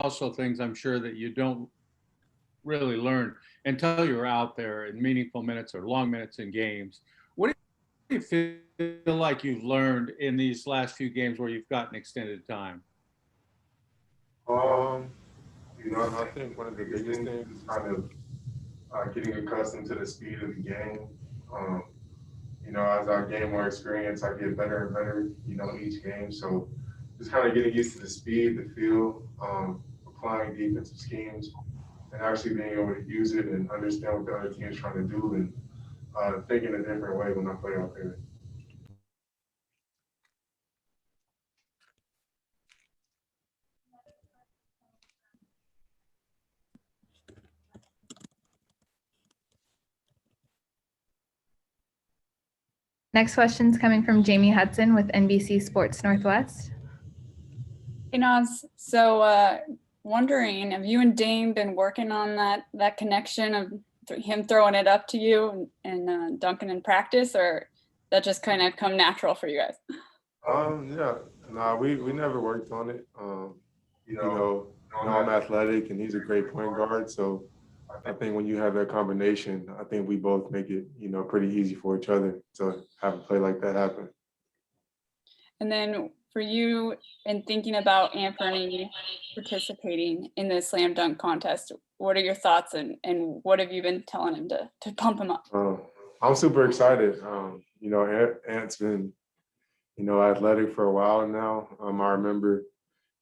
also things I'm sure that you don't really learn until you're out there in meaningful minutes or long minutes in games. What do you feel like you've learned in these last few games where you've gotten extended time? Um, I think one of the biggest things is kind of getting accustomed to the speed of the game. Um, as I gain more experience, I get better and better, each game. So just kind of getting used to the speed, the feel, applying defensive schemes, and actually being able to use it and understand what the other team is trying to do and thinking a different way when I play out there. Next question is coming from Jamie Hudson with NBC Sports Northwest. Hey Nas, wondering, have you and Dame been working on that connection of him throwing it up to you and dunking in practice, or that just kind of come natural for you guys? Yeah, nah, we never worked on it. I'm athletic and he's a great point guard, so I think when you have that combination, I think we both make it, pretty easy for each other to have a play like that happen. And then for you, in thinking about Anthony participating in the slam dunk contest, what are your thoughts and what have you been telling him to pump him up? I'm super excited. Ant's been, athletic for a while now. I remember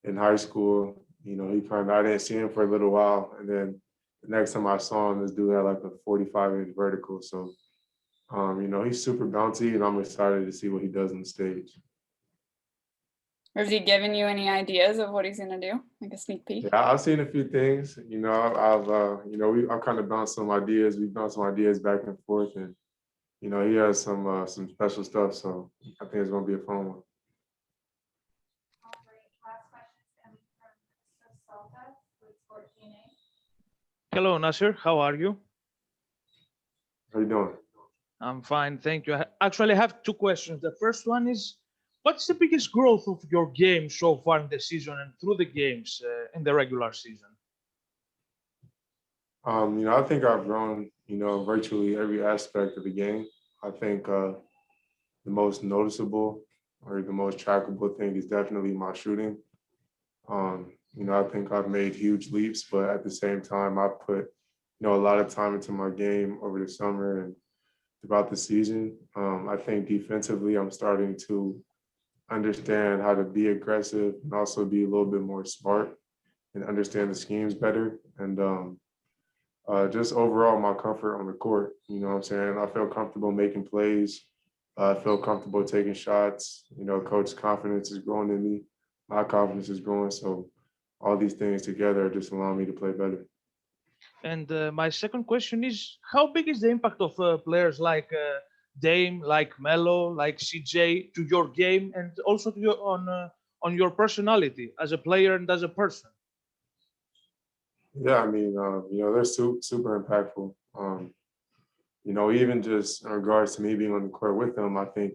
in high school, I didn't see him for a little while. And then the next time I saw him, this dude had like a 45-inch vertical. So, he's super bouncy and I'm excited to see what he does on the stage. Has he given you any ideas of what he's gonna do? Like a sneak peek? Yeah, I've seen a few things. I've kind of bounced some ideas. We bounced some ideas back and forth, and he has some special stuff. So I think it's gonna be a fun one. All right, last question is coming from Salta with Sport DNA. Hello, Nassir. How are you? How you doing? I'm fine, thank you. Actually, I have two questions. The first one is, what's the biggest growth of your game so far in the season and through the games in the regular season? I think I've grown, virtually every aspect of the game. I think the most noticeable or the most trackable thing is definitely my shooting. I think I've made huge leaps, but at the same time, I put, a lot of time into my game over the summer and throughout the season. I think defensively, I'm starting to understand how to be aggressive and also be a little bit more smart and understand the schemes better. And just overall, my comfort on the court, what I'm saying? I feel comfortable making plays. I feel comfortable taking shots. Coach's confidence is growing in me. My confidence is growing. So all these things together are just allowing me to play better. And my second question is, how big is the impact of players like Dame, like Melo, like CJ to your game and also to on your personality as a player and as a person? Yeah, I mean, they're super impactful. Even just in regards to me being on the court with them, I think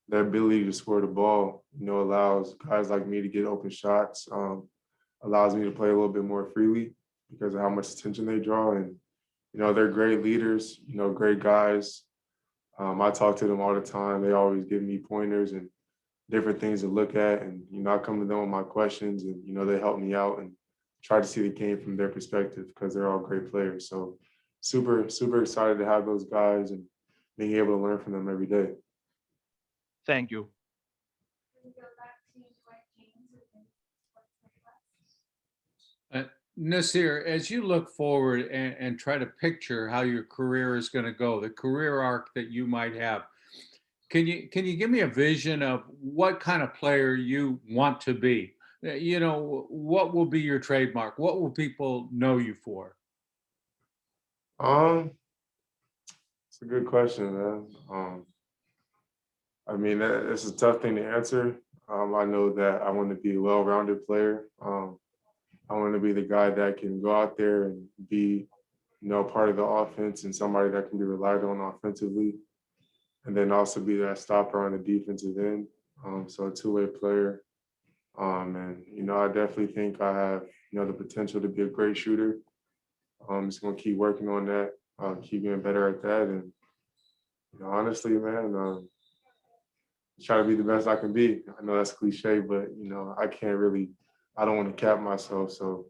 the ability to score the ball, allows guys like me to get open shots, allows me to play a little bit more freely because of how much attention they draw. And, they're great leaders, great guys. I talk to them all the time. They always give me pointers and different things to look at. And, I come to them with my questions and, they help me out and try to see the game from their perspective because they're all great players. So super excited to have those guys and being able to learn from them every day. Thank you. We go back to Dwight James with NBC Sports Northwest. Nasir, as you look forward and try to picture how your career is going to go, the career arc that you might have, can you give me a vision of what kind of player you want to be? What will be your trademark? What will people know you for? Um, it's a good question, man. I mean, it's a tough thing to answer. I know that I want to be a well-rounded player. I want to be the guy that can go out there and be, part of the offense and somebody that can be relied on offensively, and then also be that stopper on the defensive end. So a two-way player. And I definitely think I have you know, the potential to be a great shooter. Just gonna keep working on that, keep getting better at that, and you know, honestly, man, try to be the best I can be. I know that's cliche, but you know, I don't want to cap myself. So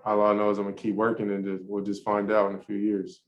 all I know is I'm gonna keep working, and we'll just find out in a few years.